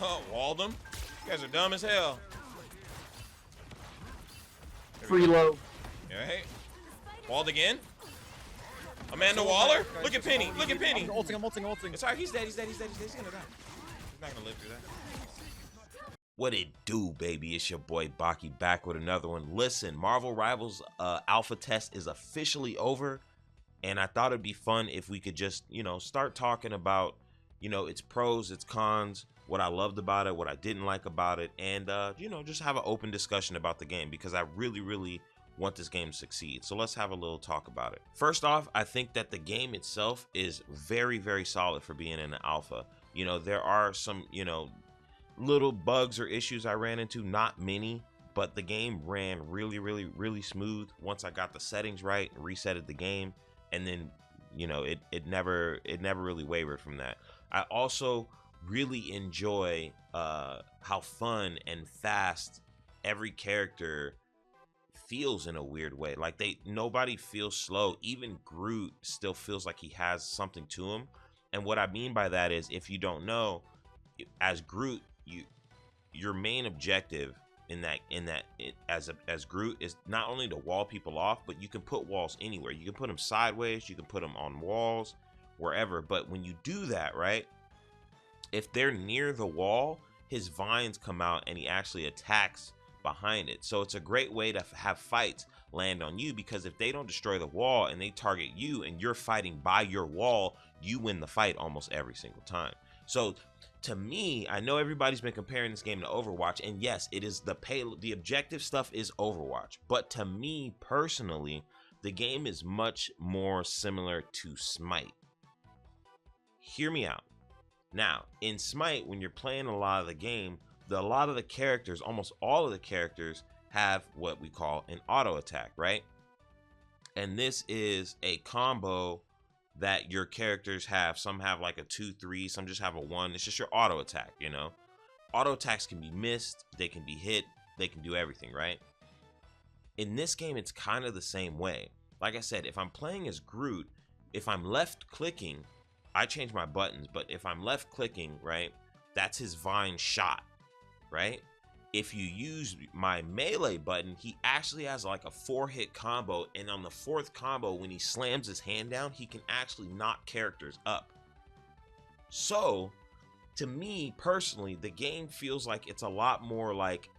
Oh, walled him. You guys are dumb as hell. Freelo. Alright. Walled again. Amanda Waller? Look at Penny. Look at Penny. I'm ulting. It's alright. He's dead. He's gonna die. He's not gonna live through that. What it do, baby? It's your boy Baki back with another one. Listen, Marvel Rivals alpha test is officially over, and I thought it'd be fun if we could just, start talking about, its pros, its cons, what I loved about it, what I didn't like about it, and just have an open discussion about the game because I really want this game to succeed. So let's have a little talk about it. First off, I think that the game itself is very solid for being in the alpha. There are some, little bugs or issues I ran into, not many, but the game ran really smooth once I got the settings right and resetted the game, and then it never really wavered from that. I also really enjoy how fun and fast every character feels in a weird way. Like nobody feels slow. Even Groot still feels like he has something to him. And what I mean by that is, if you don't know, as Groot, your main objective as Groot is not only to wall people off, but you can put walls anywhere. You can put them sideways, you can put them on walls, wherever. But when you do that, right, if they're near the wall, his vines come out and he actually attacks behind it. So it's a great way to have fights land on you, because if they don't destroy the wall and they target you and you're fighting by your wall, you win the fight almost every single time. So to me, I know everybody's been comparing this game to Overwatch, and yes, it is the objective stuff is Overwatch, but to me personally, the game is much more similar to Smite. Hear me out. Now, in Smite, when you're playing a lot of the game, a lot of the characters, almost all of the characters, have what we call an auto attack, right? And this is a combo that your characters have. Some have like a 2-3, some just have a 1. It's just your auto attack, Auto attacks can be missed, they can be hit, they can do everything, right? In this game, it's kind of the same way. Like I said, if I'm playing as Groot, if I'm left clicking, I change my buttons, but if I'm left clicking, right, that's his vine shot, right? If you use my melee button, he actually has like a 4-hit combo, and on the 4th combo, when he slams his hand down, he can actually knock characters up. So, to me personally, the game feels like it's a lot more like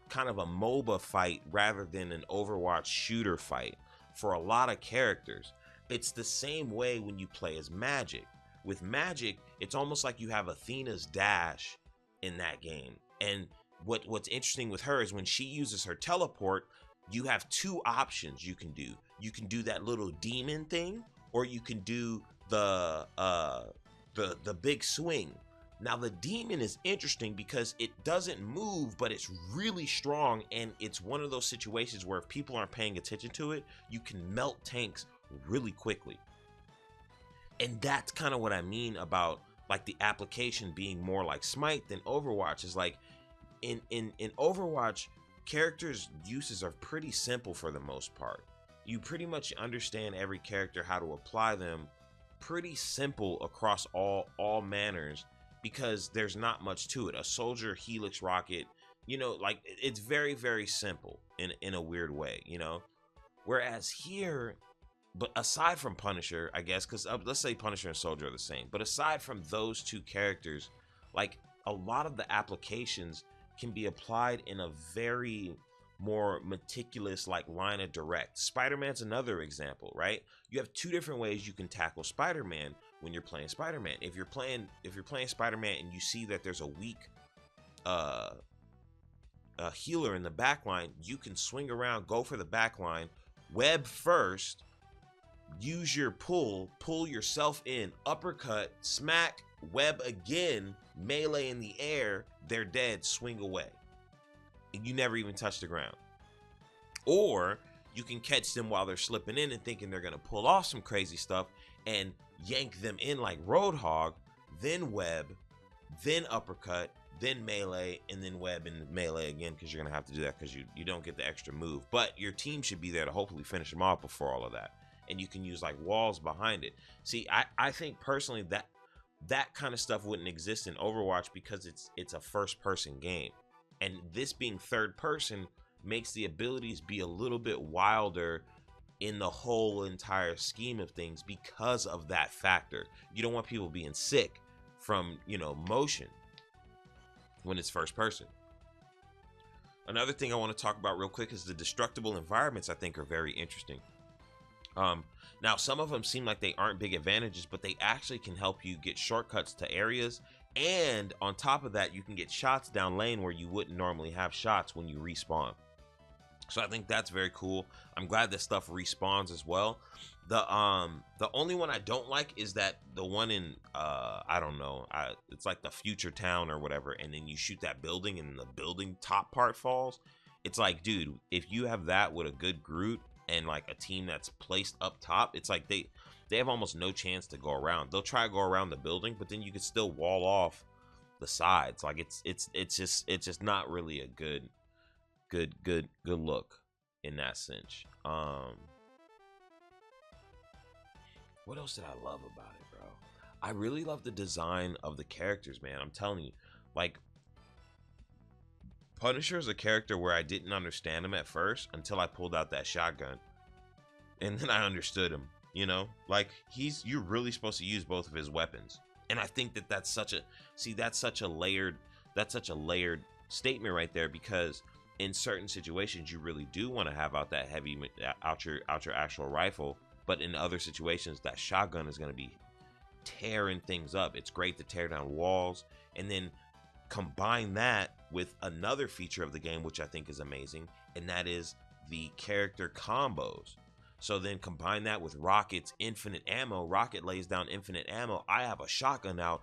kind of a MOBA fight rather than an Overwatch shooter fight for a lot of characters. It's the same way when you play as Magic. With Magic, it's almost like you have Athena's dash in that game. And what's interesting with her is when she uses her teleport, you have 2 options you can do. You can do that little demon thing, or you can do the big swing. Now the demon is interesting because it doesn't move, but it's really strong, and it's one of those situations where if people aren't paying attention to it, you can melt tanks really quickly. And that's kind of what I mean about like the application being more like Smite than Overwatch. Is like in Overwatch, characters' uses are pretty simple for the most part. You pretty much understand every character, how to apply them, pretty simple across all manners, because there's not much to it. A soldier, helix rocket, like it's very simple in a weird way, Whereas here, but aside from Punisher, I guess, because let's say Punisher and Soldier are the same, but aside from those 2 characters, like a lot of the applications can be applied in a very more meticulous like line of direct. Spider-Man's another example, right? You have 2 different ways you can tackle Spider-Man when you're playing Spider-Man. If you're playing Spider-Man and you see that there's a weak healer in the backline, you can swing around, go for the backline, web first, use your pull yourself in, uppercut, smack, web again, melee in the air, they're dead, swing away. And you never even touch the ground. Or you can catch them while they're slipping in and thinking they're going to pull off some crazy stuff and yank them in like Roadhog, then web, then uppercut, then melee, and then web and melee again, because you're going to have to do that because you don't get the extra move. But your team should be there to hopefully finish them off before all of that. And you can use like walls behind it. See, I think personally that that kind of stuff wouldn't exist in Overwatch because it's a first person game. And this being third person makes the abilities be a little bit wilder in the whole entire scheme of things because of that factor. You don't want people being sick from, motion when it's first person. Another thing I want to talk about real quick is the destructible environments. I think are very interesting. Now some of them seem like they aren't big advantages, but they actually can help you get shortcuts to areas. And on top of that, you can get shots down lane where you wouldn't normally have shots when you respawn. So I think that's very cool. I'm glad that stuff respawns as well. The only one I don't like is that the one in I don't know, it's like the future town or whatever, and then you shoot that building and the building top part falls. It's like, dude, if you have that with a good Groot and like a team that's placed up top, it's like they have almost no chance to go around. They'll try to go around the building, but then you could still wall off the sides. Like it's just not really a good look in that sense. What else did I love about it, bro? I really love the design of the characters, man. I'm telling you, like, Punisher is a character where I didn't understand him at first until I pulled out that shotgun, and then I understood him. Like you're really supposed to use both of his weapons, and I think that's such a layered statement right there, because in certain situations you really do want to have out that heavy out your actual rifle, but in other situations that shotgun is going to be tearing things up. It's great to tear down walls, and then combine that with another feature of the game which I think is amazing, and that is the character combos. So then combine that with Rocket's infinite ammo. Rocket lays down infinite ammo. I have a shotgun out.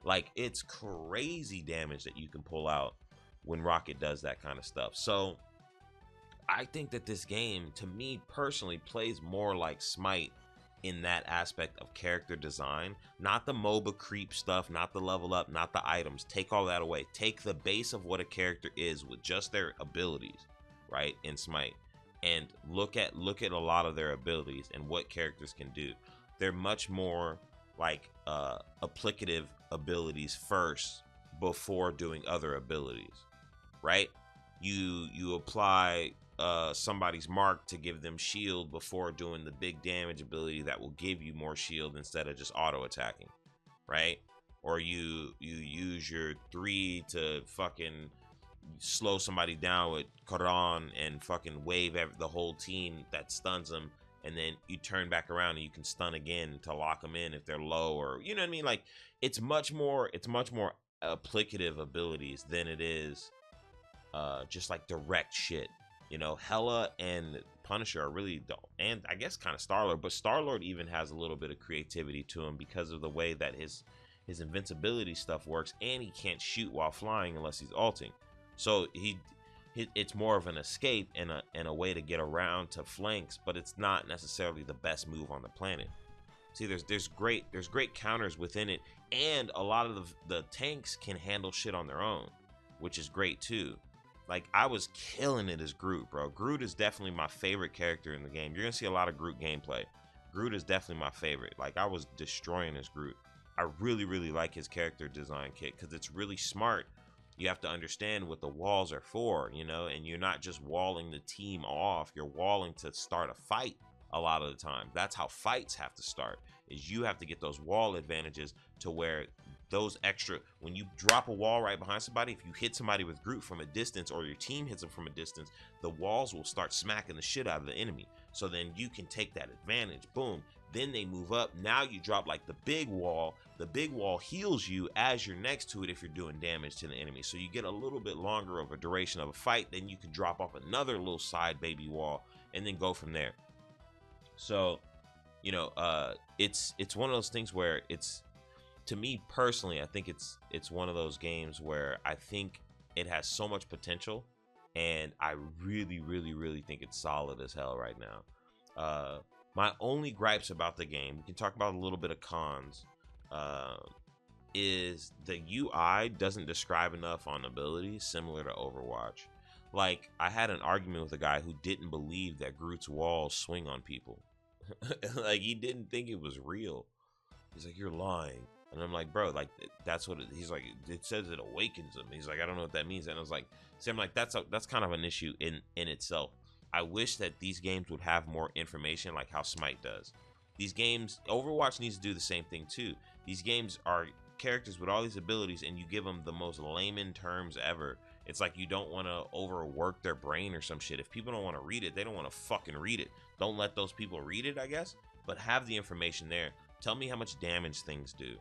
Like, it's crazy damage that you can pull out when Rocket does that kind of stuff. So I think that this game, to me personally, plays more like Smite in that aspect of character design. Not the MOBA creep stuff, not the level up, not the items. Take all that away. Take the base of what a character is with just their abilities, right, in Smite, and look at a lot of their abilities and what characters can do. They're much more like applicative abilities first before doing other abilities, right? You apply somebody's mark to give them shield before doing the big damage ability that will give you more shield instead of just auto attacking, right? Or you use your 3 to fucking slow somebody down with Quran and fucking wave the whole team that stuns them, and then you turn back around and you can stun again to lock them in if they're low, or you know what I mean? Like, it's much more applicative abilities than it is just like direct shit. Hela and Punisher are really and I guess kind of Star-Lord, but Star-Lord even has a little bit of creativity to him because of the way that his invincibility stuff works, and he can't shoot while flying unless he's ulting. So it's more of an escape and a way to get around to flanks, but it's not necessarily the best move on the planet. See, there's great counters within it, and a lot of the tanks can handle shit on their own, which is great too. Like, I was killing it as Groot, bro. Groot is definitely my favorite character in the game. You're gonna see a lot of Groot gameplay. Groot is definitely my favorite. Like, I was destroying as Groot. I really, really like his character design kit because it's really smart. You have to understand what the walls are for, and you're not just walling the team off. You're walling to start a fight a lot of the time. That's how fights have to start, is you have to get those wall advantages to where those extra, when you drop a wall right behind somebody, if you hit somebody with Groot from a distance, or your team hits them from a distance, the walls will start smacking the shit out of the enemy. So then you can take that advantage. Boom. Then they move up. Now you drop like the big wall. The big wall heals you as you're next to it if you're doing damage to the enemy. So you get a little bit longer of a duration of a fight. Then you can drop off another little side baby wall and then go from there. So, it's one of those things where it's, to me personally, I think it's one of those games where I think it has so much potential, and I really, really, really think it's solid as hell right now. My only gripes about the game, we can talk about a little bit of cons, is the UI doesn't describe enough on abilities similar to Overwatch. Like, I had an argument with a guy who didn't believe that Groot's walls swing on people. Like he didn't think it was real. He's like, you're lying. And I'm like, bro, like that's what he's like. It says it awakens him. He's like, I don't know what that means. And I was like, see, I'm like, that's kind of an issue in itself. I wish that these games would have more information, like how Smite does. These games, Overwatch needs to do the same thing too. These games are characters with all these abilities, and you give them the most layman terms ever. It's like you don't want to overwork their brain or some shit. If people don't want to read it, they don't want to fucking read it. Don't let those people read it, I guess. But have the information there. Tell me how much damage things do,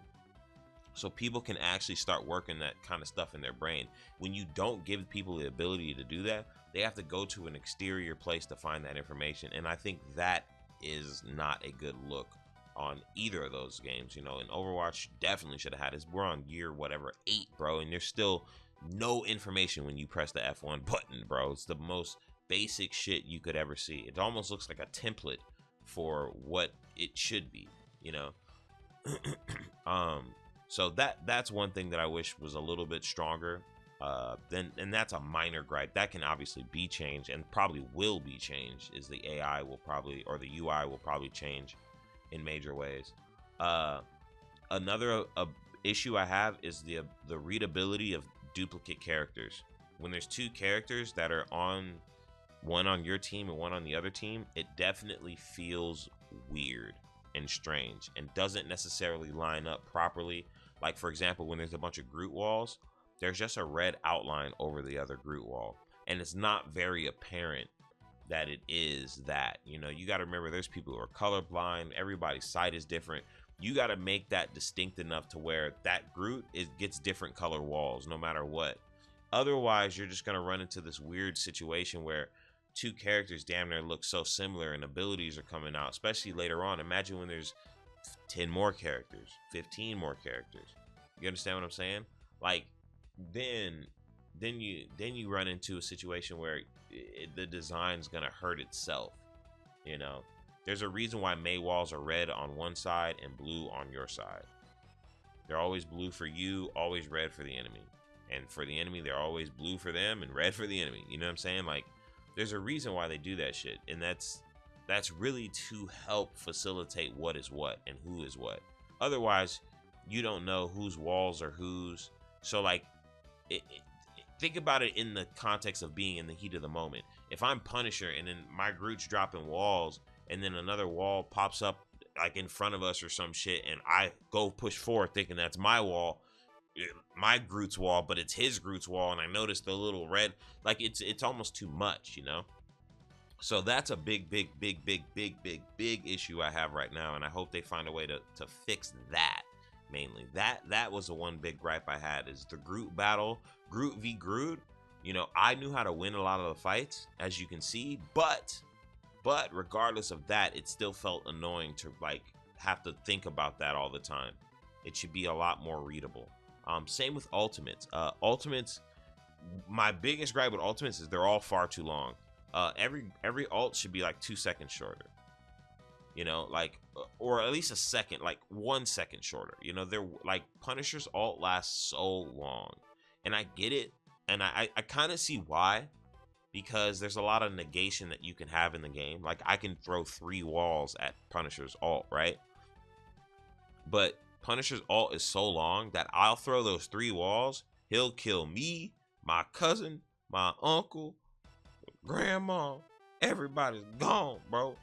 so people can actually start working that kind of stuff in their brain. When you don't give people the ability to do that, they have to go to an exterior place to find that information. And I think that is not a good look on either of those games. You know, and Overwatch definitely should have had this. We're on year whatever 8, bro, and there's still no information when you press the F1 button, bro. It's the most basic shit you could ever see. It almost looks like a template for what it should be, you know. So that's one thing that I wish was a little bit stronger. And that's a minor gripe that can obviously be changed and probably will be changed. Is the AI will probably, or the UI will probably change in major ways. Another issue I have is the readability of duplicate characters. When there's two characters that are on, one on your team and one on the other team, it definitely feels weird and strange and doesn't necessarily line up properly. Like, for example, when there's a bunch of Groot walls, there's just a red outline over the other Groot wall, and it's not very apparent that it is that. You know, you got to remember there's people who are colorblind. Everybody's sight is different. You got to make that distinct enough to where that Groot gets different color walls no matter what. Otherwise, you're just going to run into this weird situation where two characters damn near look so similar and abilities are coming out, especially later on. Imagine when there's 10 more characters, 15 more characters. You understand what I'm saying? Like, then you run into a situation where the design's gonna hurt itself. You know, there's a reason why Mei walls are red on one side and blue on your side. They're always blue for you, always red for the enemy, and for the enemy they're always blue for them and red for the enemy. You know what I'm saying? Like, there's a reason why they do that shit, and that's really to help facilitate what is what and who is what. Otherwise, you don't know whose walls are whose. So like, think about it in the context of being in the heat of the moment. If I'm Punisher and then my Groot's dropping walls and then another wall pops up like in front of us or some shit, and I go push forward thinking that's my wall, my Groot's wall, but it's his Groot's wall, and I notice the little red, like it's almost too much, you know? So that's a big issue I have right now, and I hope they find a way to fix that. Mainly that was the one big gripe I had, is the Groot battle, Groot v Groot. You know, I knew how to win a lot of the fights, as you can see, but regardless of that, it still felt annoying to like have to think about that all the time. It should be a lot more readable. Same with ultimates. Ultimates, my biggest gripe with ultimates is they're all far too long. Every ult should be like 2 seconds shorter. You know, like, or at least a second, like 1 second shorter. You know, they're like, Punisher's ult lasts so long, and I get it, and I kind of see why, because there's a lot of negation that you can have in the game. Like, I can throw 3 walls at Punisher's ult, right? But Punisher's ult is so long that I'll throw those 3 walls, he'll kill me, my cousin, my uncle, grandma, everybody's gone, bro.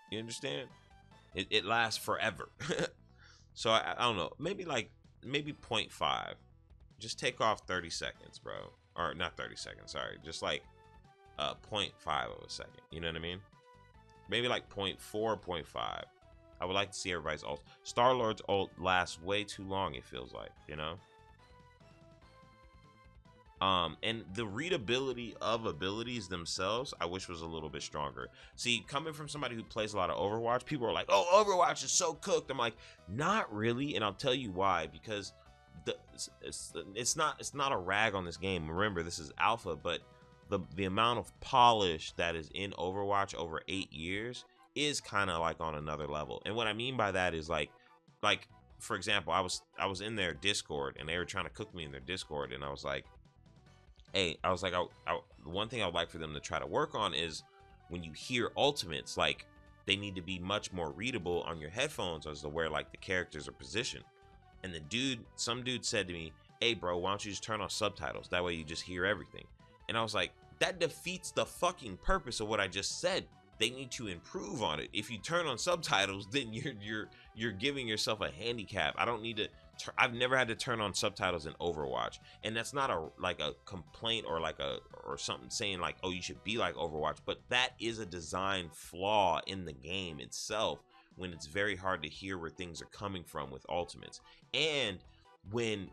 You understand? It lasts forever. So I don't know, maybe 0.5. Just take off 30 seconds, bro. Or not 30 seconds, sorry. Just like 0.5 of a second. You know what I mean? Maybe like 0.4, 0.5. I would like to see everybody's ult. Star-Lord's ult lasts way too long, it feels like, you know? And the readability of abilities themselves, I wish was a little bit stronger. See, coming from somebody who plays a lot of Overwatch, people are like, "Oh, Overwatch is so cooked." I'm like, not really, and I'll tell you why. Because it's not a rag on this game. Remember, this is alpha, but the amount of polish that is in Overwatch over 8 years is kind of like on another level. And what I mean by that is like for example, I was in their Discord, and they were trying to cook me in their Discord, and I was like, hey, I was like, one thing I would like for them to try to work on is when you hear ultimates, like they need to be much more readable on your headphones as to where like the characters are positioned. And some dude said to me, "Hey bro, why don't you just turn on subtitles? That way you just hear everything." And I was like, that defeats the fucking purpose of what I just said. They need to improve on it. If you turn on subtitles, then you're giving yourself a handicap. I don't need to. I've never had to turn on subtitles in Overwatch, and that's not a complaint or or something saying like, oh, you should be like Overwatch, but that is a design flaw in the game itself when it's very hard to hear where things are coming from with ultimates. And when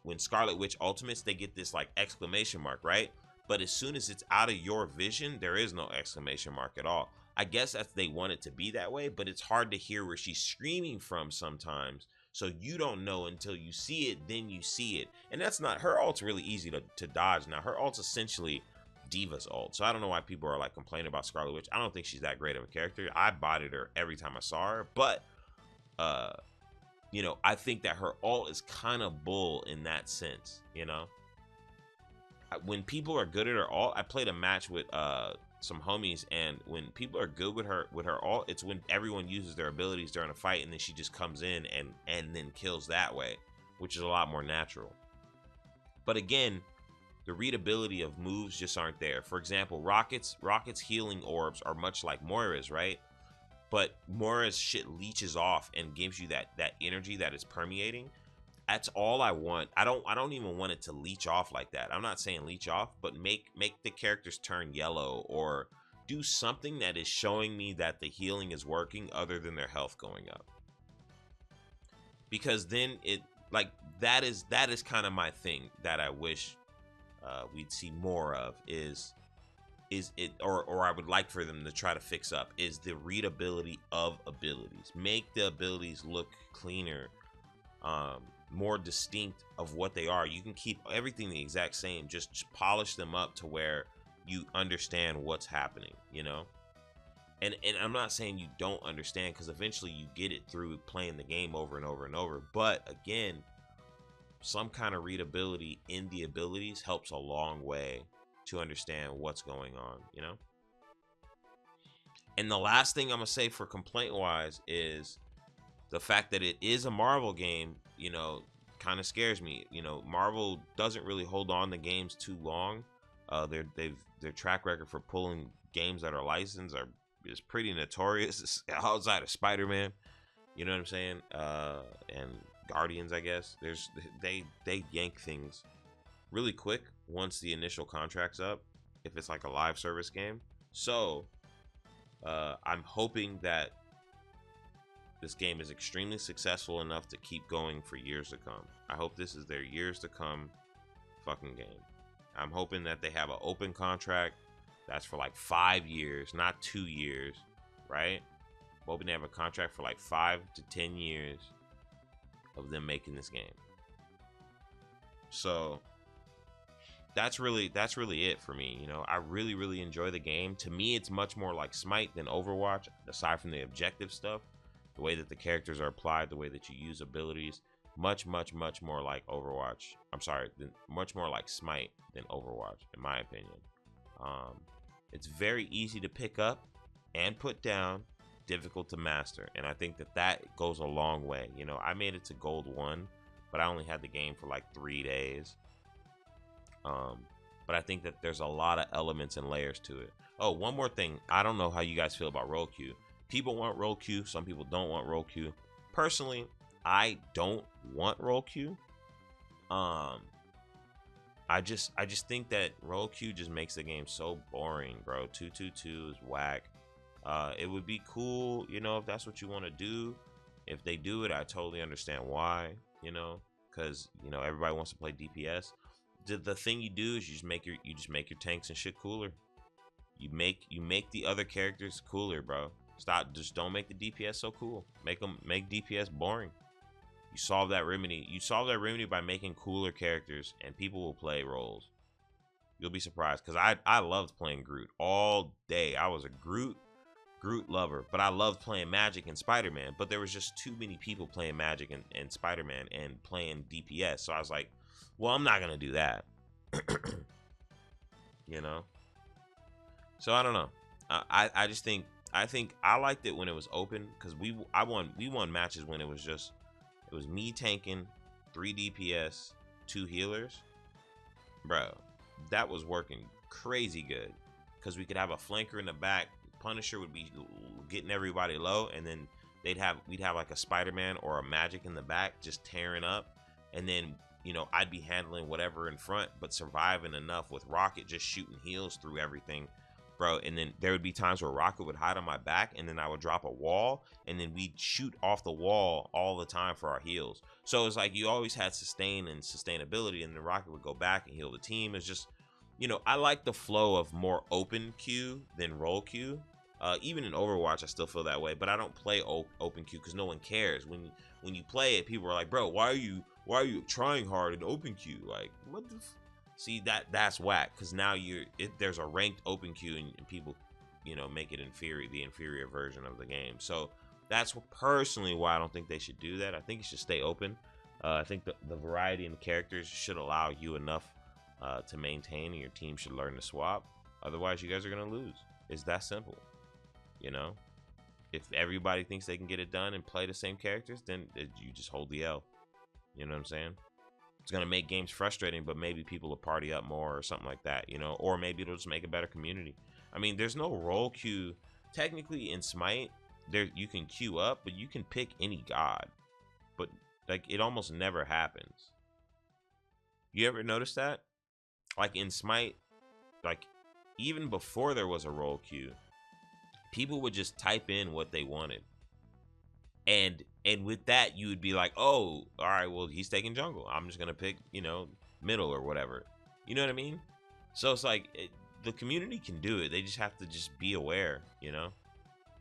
when Scarlet Witch ultimates, they get this like exclamation mark, right? But as soon as it's out of your vision, there is no exclamation mark at all. I guess that's they want it to be that way, but it's hard to hear where she's screaming from sometimes. So you don't know until you see it, then you see it. And that's not, her ult's really easy to dodge. Now, her ult's essentially Diva's ult. So I don't know why people are like complaining about Scarlet Witch. I don't think she's that great of a character. I botted her every time I saw her, but I think that her ult is kind of bull in that sense, When people are good at her ult, I played a match with some homies, and when people are good with her ult, it's when everyone uses their abilities during a fight, and then she just comes in and then kills that way, which is a lot more natural. But again, the readability of moves just aren't there. For example, Rocket's healing orbs are much like Moira's, right? But Moira's shit leeches off and gives you that energy that is permeating. That's all I want. I don't even want it to leech off like that. I'm not saying leech off, but make the characters turn yellow, or do something that is showing me that the healing is working other than their health going up. Because then it like that is kind of my thing that I wish we'd see more of is it, or I would like for them to try to fix up, is the readability of abilities. Make the abilities look cleaner, more distinct of what they are. You can keep everything the exact same, just polish them up to where you understand what's happening, And I'm not saying you don't understand, because eventually you get it through playing the game over and over and over. But again, some kind of readability in the abilities helps a long way to understand what's going on, And the last thing I'm gonna say for complaint wise is the fact that it is a Marvel game, kind of scares me. Marvel doesn't really hold on to games too long. Their track record for pulling games that are licensed is pretty notorious outside of Spider-Man. You know what I'm saying? And Guardians, I guess. They yank things really quick once the initial contract's up, if it's like a live service game. So I'm hoping that this game is extremely successful enough to keep going for years to come. I hope this is their years to come fucking game. I'm hoping that they have an open contract that's for like 5 years, not 2 years, right? I'm hoping they have a contract for like 5 to 10 years of them making this game. So that's really it for me. I really, really enjoy the game. To me, it's much more like Smite than Overwatch, aside from the objective stuff. The way that the characters are applied, the way that you use abilities, much, much, much more like Overwatch. Much more like Smite than Overwatch, in my opinion. It's very easy to pick up and put down, difficult to master, and I think that goes a long way. I made it to Gold 1, but I only had the game for like 3 days. But I think that there's a lot of elements and layers to it. Oh, one more thing. I don't know how you guys feel about roll queue. People want roll queue. Some people don't want roll queue. Personally, I don't want roll queue. I just think that roll queue just makes the game so boring, bro. 2-2-2 is whack. It would be cool, if that's what you want to do. If they do it, I totally understand why, because everybody wants to play DPS. The thing you do is you just make your tanks and shit cooler. You make the other characters cooler, bro. Just don't make the DPS so cool. Make DPS boring. You solve that remedy by making cooler characters, and people will play roles. You'll be surprised, because I loved playing Groot all day. I was a Groot lover, but I loved playing Magic and Spider-Man. But there was just too many people playing Magic and Spider-Man and playing DPS. So I was like, well, I'm not gonna do that. So I don't know. I just think I liked it when it was open because we won matches when it was me tanking, 3 DPS, 2 healers, bro. That was working crazy good because we could have a flanker in the back. Punisher would be getting everybody low, and then we'd have like a Spider-Man or a Magic in the back just tearing up, and then I'd be handling whatever in front, but surviving enough with Rocket just shooting heals through everything, bro. And then there would be times where Rocket would hide on my back, and then I would drop a wall, and then we'd shoot off the wall all the time for our heals. So it's like you always had sustain and sustainability, and then Rocket would go back and heal the team. It's just, I like the flow of more open queue than roll queue. Even in Overwatch, I still feel that way, but I don't play open queue because no one cares. When you play it, people are like, bro, why are you trying hard in open queue? Like, what the see, that's whack, because now there's a ranked open queue, and people make it the inferior version of the game. So that's personally why I don't think they should do that. I think it should stay open. I think the variety in the characters should allow you enough to maintain, and your team should learn to swap. Otherwise, you guys are gonna lose. It's that simple. If everybody thinks they can get it done and play the same characters, then you just hold the L. You know what I'm saying? It's gonna make games frustrating, but maybe people will party up more or something like that, or maybe it'll just make a better community. I mean, there's no role queue technically in Smite. There you can queue up, but you can pick any god, but like it almost never happens. You ever notice that? Like in Smite, like even before there was a role queue, people would just type in what they wanted, and with that you would be like, oh, all right, well, he's taking jungle, I'm just gonna pick middle or whatever. You know what I mean? So it's like the community can do it. They just have to just be aware,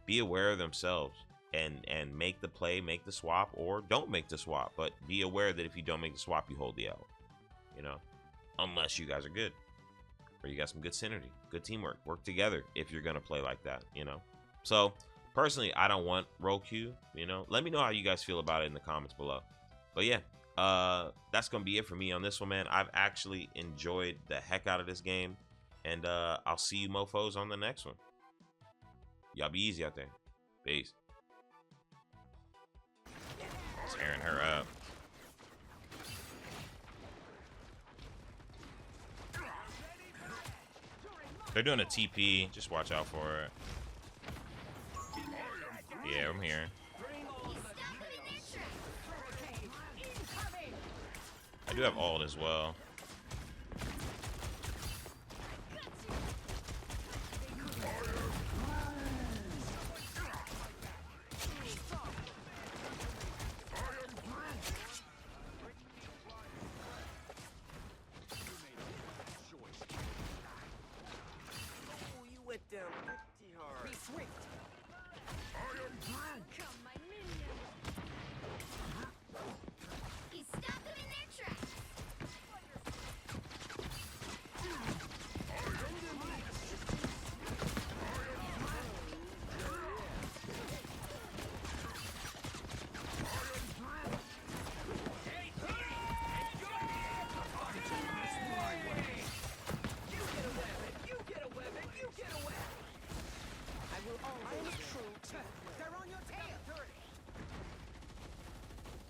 be aware of themselves, and make the play, make the swap, or don't make the swap, but be aware that if you don't make the swap, you hold the L. Unless you guys are good, or you got some good synergy, good teamwork, work together if you're gonna play like that. So personally, I don't want role queue. Let me know how you guys feel about it in the comments below. But yeah, that's gonna be it for me on this one, man. I've actually enjoyed the heck out of this game, and I'll see you mofos on the next one. Y'all be easy out there. Peace. Tearing her up. They're doing a TP. Just watch out for it. Yeah, I'm here. I do have ult as well.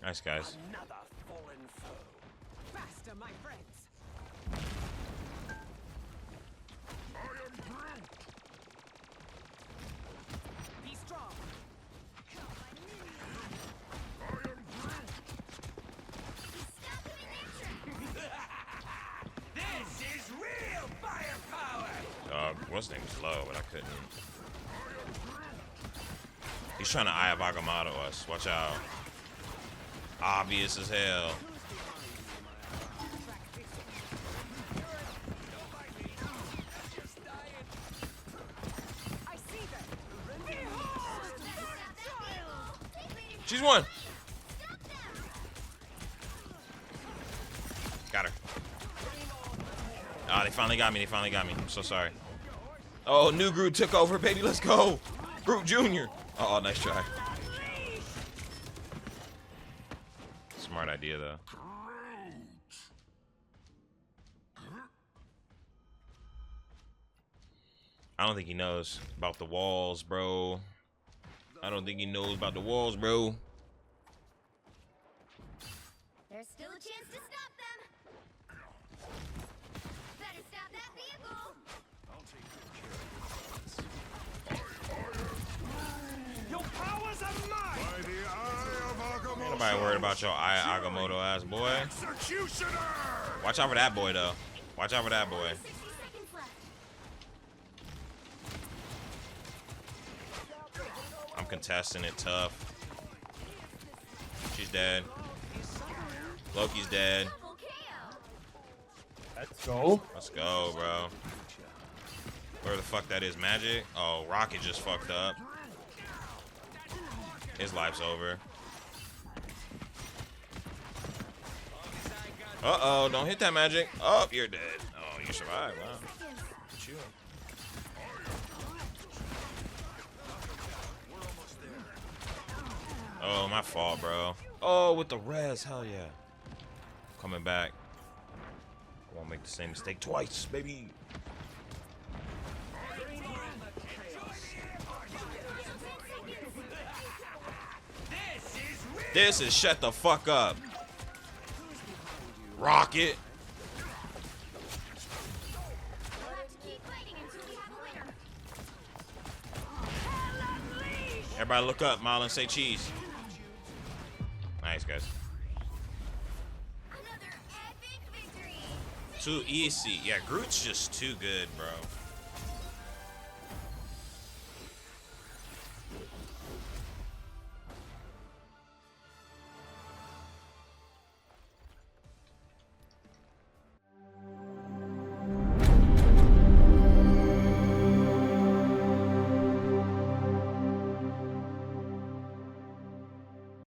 Nice, guys. Another fallen foe. Faster, my friends. I am Groot. Be strong. I am Groot. This is real firepower. What's his name is low, but I couldn't. He's trying to Eye of Agamotto us. Watch out. Obvious as hell. She's one. Got her. Ah, they finally got me. They finally got me. I'm so sorry. Oh, new Groot took over, baby. Let's go. Groot Jr. Oh, nice try. Smart idea, though. I don't think he knows about the walls, bro. I don't think he knows about the walls, bro. There's still a chance to stop them. Better stop that vehicle. Your powers are mine! By the eye of Agamotto. Ain't nobody worried about your eye Agamotto ass boy. Executioner! Watch out for that boy though. Watch out for that boy. 60 seconds left. I'm contesting it tough. She's dead. Loki's dead. Double KO. Let's go. Let's go, bro. Where the fuck that is, Magic? Oh, Rocket just fucked up. His life's over. Uh-oh, don't hit that Magic. Oh, you're dead. Oh, you survived. Wow. Look at you. Oh, my fault, bro. Oh, with the res. Hell yeah. Coming back. I won't make the same mistake twice, baby. This is shut the fuck up. Rocket. We'll have to keep fighting until we have a winner. Everybody look up, Marlon. Say cheese. Nice, guys. Another epic victory. Too easy. Yeah, Groot's just too good, bro.